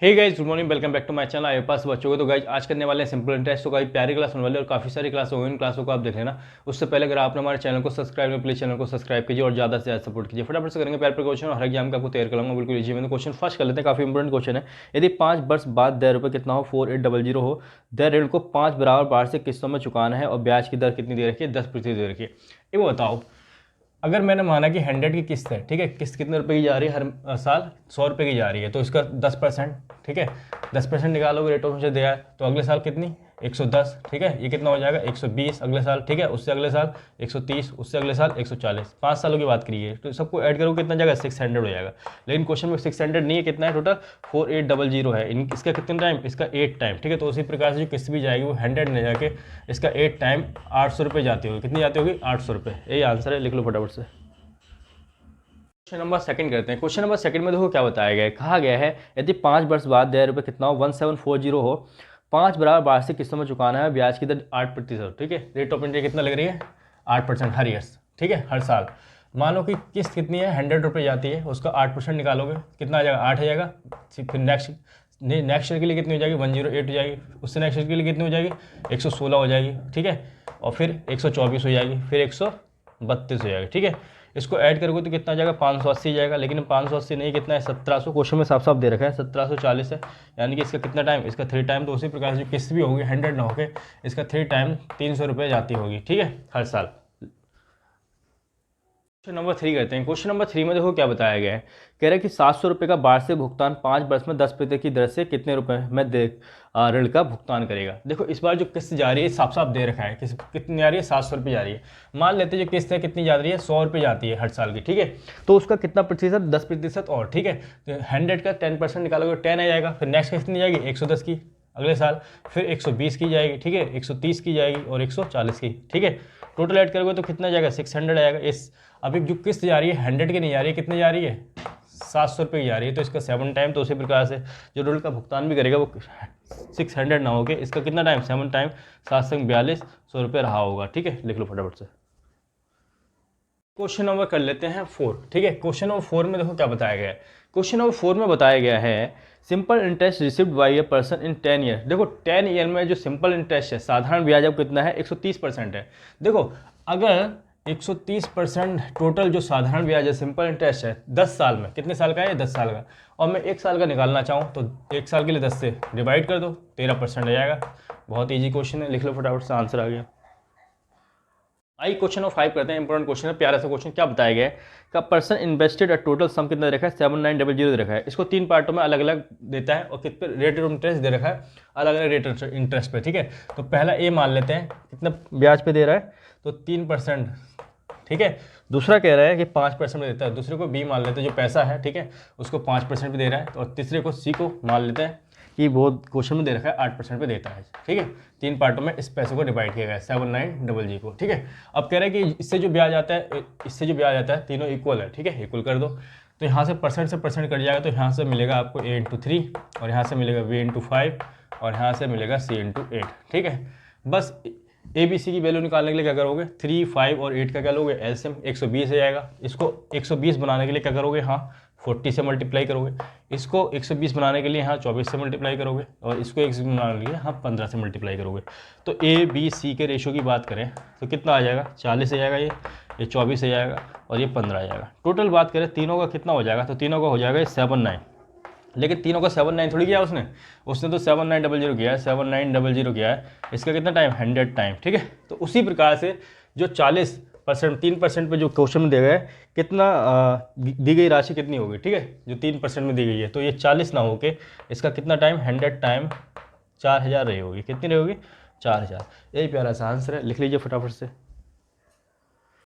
Hey guys, good morning, welcome back to my channel. आए पास बच्चों को तो गाइस आज करने वाले हैं सिंपल इंटरेस्ट। तो गाइस प्यारी क्लास होने वाली है और काफ़ी सारी क्लास होंगी, इन क्लासों को आप देख लेना। उससे पहले अगर आपने हमारे चैनल को सब्सक्राइब नहीं, प्लीज चैनल को सब्सक्राइब कीजिए और ज़्यादा से ज़्यादा सपोर्ट कीजिए। फटाफट से करेंगे प्यार पर क्वेश्चन और हर एग्जाम का आपको तैयार कराऊंगा बिल्कुल इजी में। तो क्वेश्चन फर्स्ट कर लेते हैं, काफ़ी इंपॉर्टेंट क्वेश्चन है। यदि 5 वर्ष बाद दर रुपये कितना हो 4800 हो, दर ऋण को 5 बराबर बार से किस्तों में चुकाना है और ब्याज की दर कितनी दे रखी है, 10% दे रखी है। ये बताओ, अगर मैंने माना कि 100 की किस्त है, ठीक है, किस्त कितने रुपए की जा रही है हर साल, 100 रुपये की जा रही है, तो इसका 10%, ठीक है, 10% निकालोगे, रेट ऑफ इंटरेस्ट दिया है, तो अगले साल कितनी 110, ठीक है, ये कितना हो जाएगा 120 अगले साल, ठीक है, उससे अगले साल 130, उससे अगले साल 140, 5 सालों की बात करिए, तो सबको ऐड करोगे कितना जाएगा 600 हो जाएगा। लेकिन क्वेश्चन में 600 नहीं है, कितना है टोटल 4800 है। इसका कितने टाइम, इसका 8 टाइम, ठीक है, तो उसी प्रकार से जो किस्त भी जाएगी वो 100 नहीं जाके इसका 8 टाइम 800 रुपये जाती होगी। कितनी जाती होगी 800 रुपये। यही आंसर है, लिख लो फटाफट से। क्वेश्चन नंबर सेकंड करते हैं। क्वेश्चन नंबर सेकंड में देखो क्या बताया गया है। कहा गया है यदि 5 वर्ष बाद दर रुपये कितना हो 1740 हो, 5 बराबर वार्षिक किस्तों में चुकाना है, ब्याज की दर 8%, ठीक है, रेट ऑफ इंटरेस्ट कितना लग रही है 8% हर ईयर्स, ठीक है, हर साल। मान लो कि किस्त कितनी है 100 रुपये जाती है, उसका 8% निकालोगे कितना आ जाएगा 8 आ जाएगा। फिर नेक्स्ट ईयर के लिए कितनी हो जाएगी 108 हो जाएगी, उससे नेक्स्ट ईयर के लिए कितनी हो जाएगी 116 हो जाएगी, ठीक है, और फिर 124 हो जाएगी, फिर 132 हो जाएगी, ठीक है। इसको ऐड करोगे तो कितना जाएगा 580 जाएगा, लेकिन 580 नहीं, कितना है 1700। क्वेश्चन में साफ साफ दे रखा है 1740 है, यानी कि इसका कितना टाइम, इसका 3 टाइम। तो उसी प्रकार से जो किस्त भी होगी 100 ना होके इसका 3 टाइम 300 रुपये जाती होगी, ठीक है, हर साल। क्वेश्चन नंबर 3 करते हैं। क्वेश्चन नंबर 3 में देखो क्या बताया गया है। कह रहा है कि 700 रुपये का वार्षिक भुगतान 5 वर्ष में 10% की दर से कितने रुपए में ऋण का भुगतान करेगा। देखो इस बार जो किस्त जा रही है साफ साफ दे रखा है, कितनी जा रही है 700 रुपये जा रही है। मान लेते हैं जो किस्त है कितनी जा रही है 100 रुपये जाती है हर साल की, ठीक है, तो उसका कितना प्रतिशत 10% और, ठीक है, तो 100 का 10% निकालोगे 10 आ जाएगा। फिर नेक्स्ट कितनी जाएगी 110 की अगले साल, फिर 120 की जाएगी, ठीक है, 130 की जाएगी और 140 की, ठीक है। टोटल ऐड करोगे तो कितना जाएगा 600 आएगा। इस अभी जो किस्त जा रही है 100 की नहीं जा रही है, कितने जा रही है 700 रुपये की जा रही है, तो इसका 7 टाइम। तो उसी प्रकार से जो ऋण का भुगतान भी करेगा वो 600 ना होके इसका कितना टाइम 7 टाइम 7 से 4200 रुपये रहा होगा, ठीक है, लिख लो फटाफट से। क्वेश्चन नंबर कर लेते हैं 4, ठीक है। क्वेश्चन नंबर 4 में देखो क्या बताया गया है। क्वेश्चन नंबर 4 में बताया गया है simple interest received by a person in 10 year. देखो 10 ईयर में जो सिंपल इंटरेस्ट है, साधारण ब्याज अब कितना है 130% है। देखो अगर 130% टोटल जो साधारण ब्याज है सिंपल इंटरेस्ट है 10 साल में, कितने साल का है 10 साल का, और मैं 1 साल का निकालना चाहूँ तो 1 साल के लिए 10 से डिवाइड कर दो, 13% आ जाएगा। बहुत ईजी क्वेश्चन है, लिख लो फटाफट से, आंसर आ गया। आई क्वेश्चन नंबर 5 करते हैं। इंपॉर्टेंट क्वेश्चन है, प्यारा सा क्वेश्चन। क्या बताया गया है का पर्सन इन्वेस्टेड टोटल सम कितना दे रखा है 7900 दे रखा है। इसको 3 पार्टों में अलग अलग देता है और कितने रेट ऑफ इंटरेस्ट दे रखा है अलग अलग रेट ऑफ इंटरेस्ट पे, ठीक है। तो पहला ए मान लेते हैं कितना ब्याज पे दे रहा है, तो 3%, ठीक है। दूसरा कह रहा है कि 5% में देता है, दूसरे को बी मान लेते हैं जो पैसा है, ठीक है, उसको 5% पे दे रहा है, और तीसरे को सी को मान लेते हैं कि वो क्वेश्चन में दे रखा है 8% पे देता है, ठीक है। 3 पार्टों में इस पैसे को डिवाइड किया गया है 7900 को, ठीक है। अब कह रहे हैं कि इससे जो ब्याज आता है इससे जो ब्याज आता है तीनों इक्वल है, ठीक है, इक्वल कर दो। तो यहाँ से परसेंट कट जाएगा, तो यहाँ से मिलेगा आपको a/3 और यहाँ से मिलेगा b/5 और यहाँ से मिलेगा c/8, ठीक है। बस ए बी सी की वैल्यू निकालने के लिए क्या करोगे 3, 5 और 8 का क्या लोगे एलसीएम 120 आ जाएगा। इसको 120 बनाने के लिए क्या करोगे, हाँ 40 से मल्टीप्लाई करोगे। इसको 120 बनाने के लिए हाँ 24 से मल्टीप्लाई करोगे, और इसको 1 बनाने के लिए हाँ 15 से मल्टीप्लाई करोगे। तो ए बी सी के रेशो की बात करें तो कितना आ जाएगा 40 आ जाएगा, ये 24 आ जाएगा और ये 15 आ जाएगा। टोटल बात करें तीनों का कितना हो जाएगा, तो तीनों का हो जाएगा 79। लेकिन तीनों का 79 थोड़ी किया उसने तो 7900 किया है, 7900 किया है। इसका कितना टाइम 100 टाइम, ठीक है। तो उसी प्रकार से जो 40% 3% पे जो क्वेश्चन में दिया गया है कितना दी गई राशि कितनी होगी, ठीक है, जो 3% में दी गई है, तो ये 40 ना होके इसका कितना टाइम 100 टाइम 4000 रही होगी। कितनी रही होगी 4000। यही प्यारा सा आंसर है, लिख लीजिए फटाफट से।